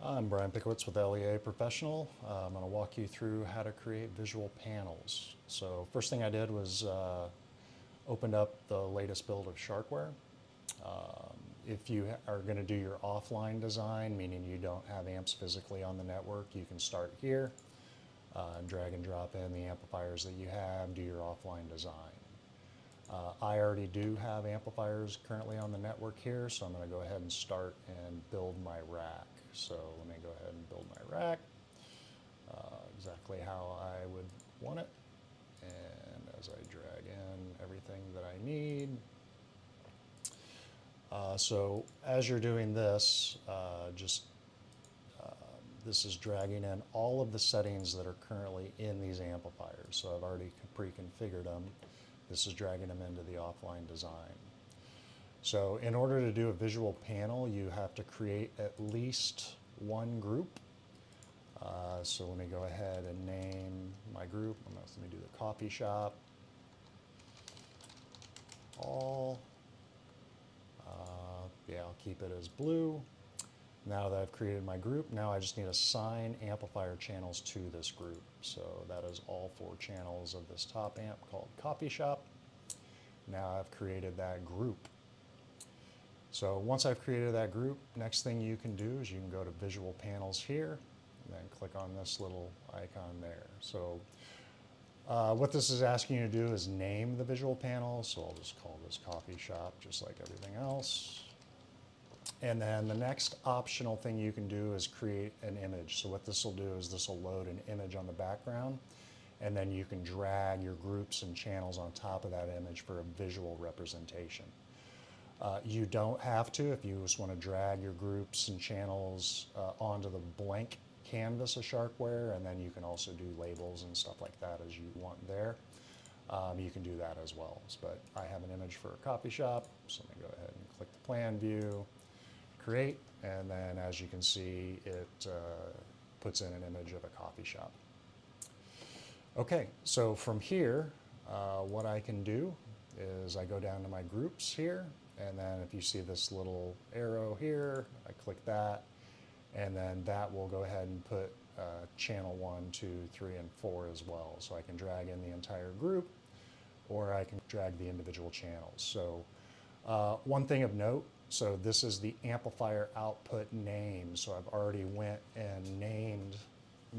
I'm Brian Pickowitz with LEA Professional. I'm going to walk you through how to create visual panels. So first thing I did was opened up the latest build of SharkWare. If you are going to do your offline design, meaning you don't have amps physically on the network, you can start here and drag and drop in the amplifiers that you have, do your offline design. I already do have amplifiers currently on the network here, so I'm going to go ahead and start and build my rack. So let me go ahead and build my rack exactly how I would want it. And as I drag in everything that I need. So as you're doing this, this is dragging in all of the settings that are currently in these amplifiers. So I've already pre-configured them. This is dragging them into the offline design. So in order to do a visual panel, you have to create at least one group. So let me go ahead and name my group. Let me do the coffee shop. All. Yeah, I'll keep it as blue. Now that I've created my group, now I just need to assign amplifier channels to this group. So that is all 4 channels of this top amp called Coffee Shop. Now I've created that group. So once I've created that group, next thing you can do is you can go to Visual Panels here, and then click on this little icon there. So what this is asking you to do is name the visual panel. So I'll just call this Coffee Shop, just like everything else. And then the next optional thing you can do is create an image. So what this will do is this will load an image on the background, and then you can drag your groups and channels on top of that image for a visual representation. You don't have to if you just want to drag your groups and channels onto the blank canvas of SharkWare, and then you can also do labels and stuff like that as you want there. You can do that as well. But I have an image for a coffee shop, so I'm going to go ahead and click the plan view, create, and then as you can see, it puts in an image of a coffee shop. Okay, so from here, what I can do is I go down to my groups here, and then if you see this little arrow here, I click that, and then that will go ahead and put channel 1, 2, 3, and 4 as well. So I can drag in the entire group, or I can drag the individual channels. So one thing of note, so this is the amplifier output name. So I've already went and named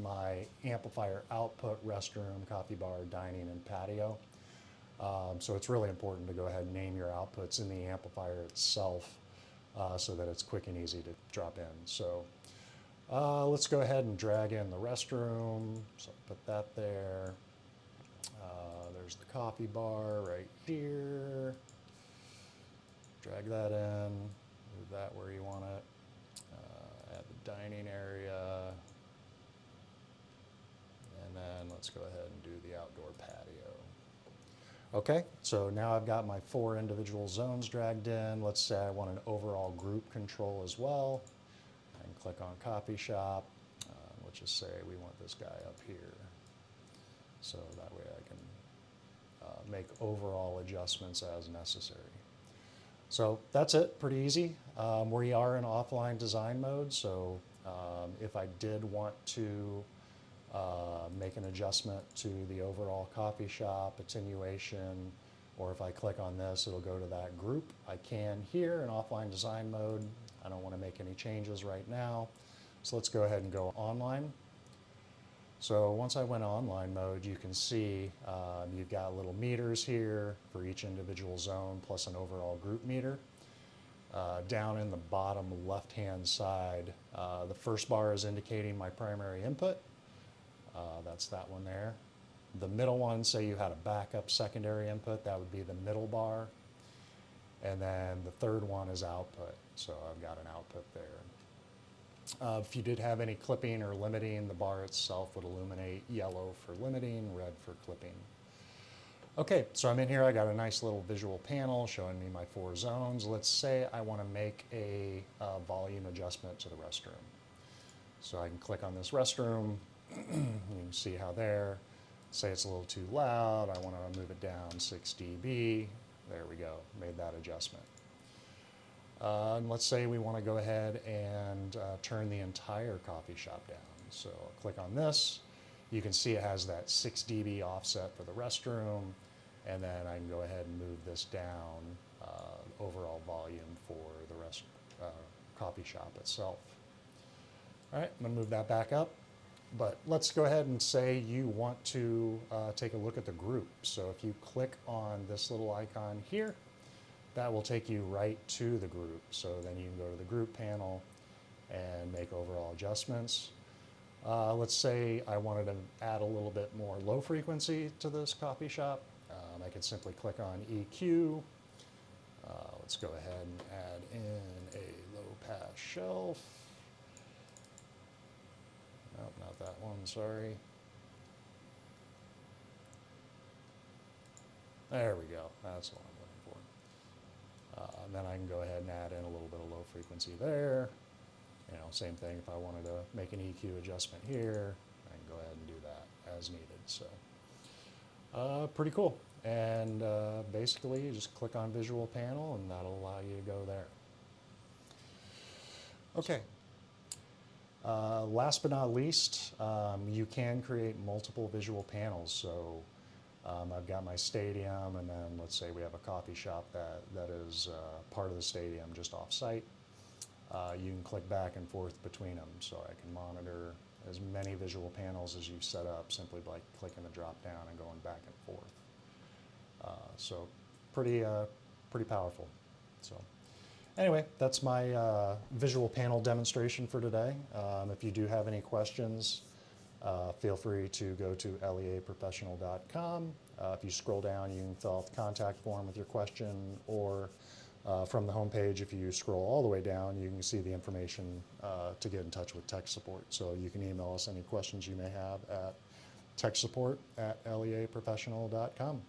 my amplifier output restroom, coffee bar, dining, and patio. So it's really important to go ahead and name your outputs in the amplifier itself so that it's quick and easy to drop in. So let's go ahead and drag in the restroom. So put that there. There's the coffee bar right here. Drag that in, move that where you want it. Add the dining area. And then let's go ahead and do the outdoor patio. Okay, so now I've got my 4 individual zones dragged in. Let's say I want an overall group control as well. I can click on coffee shop. Let's just say we want this guy up here. So that way I can make overall adjustments as necessary. So that's it, pretty easy. We are in offline design mode, so if I did want to make an adjustment to the overall coffee shop, attenuation, or if I click on this, it'll go to that group. I can here in offline design mode. I don't want to make any changes right now. So let's go ahead and go online. So once I went online mode, you can see you've got little meters here for each individual zone plus an overall group meter. Down in the bottom left-hand side, the first bar is indicating my primary input. That's that one there. The middle one, say you had a backup secondary input, that would be the middle bar. And then the third one is output. So I've got an output there. If you did have any clipping or limiting, the bar itself would illuminate yellow for limiting, red for clipping. Okay, so I'm in here. I got a nice little visual panel showing me my 4 zones. Let's say I want to make a volume adjustment to the restroom. So I can click on this restroom. You can see how there, say it's a little too loud. I want to move it down 6 dB. There we go, made that adjustment. And let's say we want to go ahead and turn the entire coffee shop down. So I'll click on this. You can see it has that 6 dB offset for the restroom, and then I can go ahead and move this down overall volume for the coffee shop itself. All right, I'm going to move that back up. But let's go ahead and say you want to take a look at the group. So if you click on this little icon here, that will take you right to the group. So then you can go to the group panel and make overall adjustments. Let's say I wanted to add a little bit more low frequency to this coffee shop. I could simply click on EQ. Let's go ahead and add in a low pass shelf. Nope, not that one, sorry. There we go, that's what I'm looking for. And then I can go ahead and add in a little bit of low frequency there. You know, same thing if I wanted to make an EQ adjustment here, I can go ahead and do that as needed. So, pretty cool. And basically, you just click on Visual Panel, and that'll allow you to go there. Okay. Last but not least, you can create multiple visual panels. So I've got my stadium, and then let's say we have a coffee shop that is part of the stadium just off-site. You can click back and forth between them, so I can monitor as many visual panels as you've set up simply by clicking the drop down and going back and forth. So pretty powerful. So anyway, that's my visual panel demonstration for today. If you do have any questions, feel free to go to leaprofessional.com. If you scroll down, you can fill out the contact form with your question, or from the homepage, if you scroll all the way down, you can see the information to get in touch with tech support. So you can email us any questions you may have at techsupport@leaprofessional.com.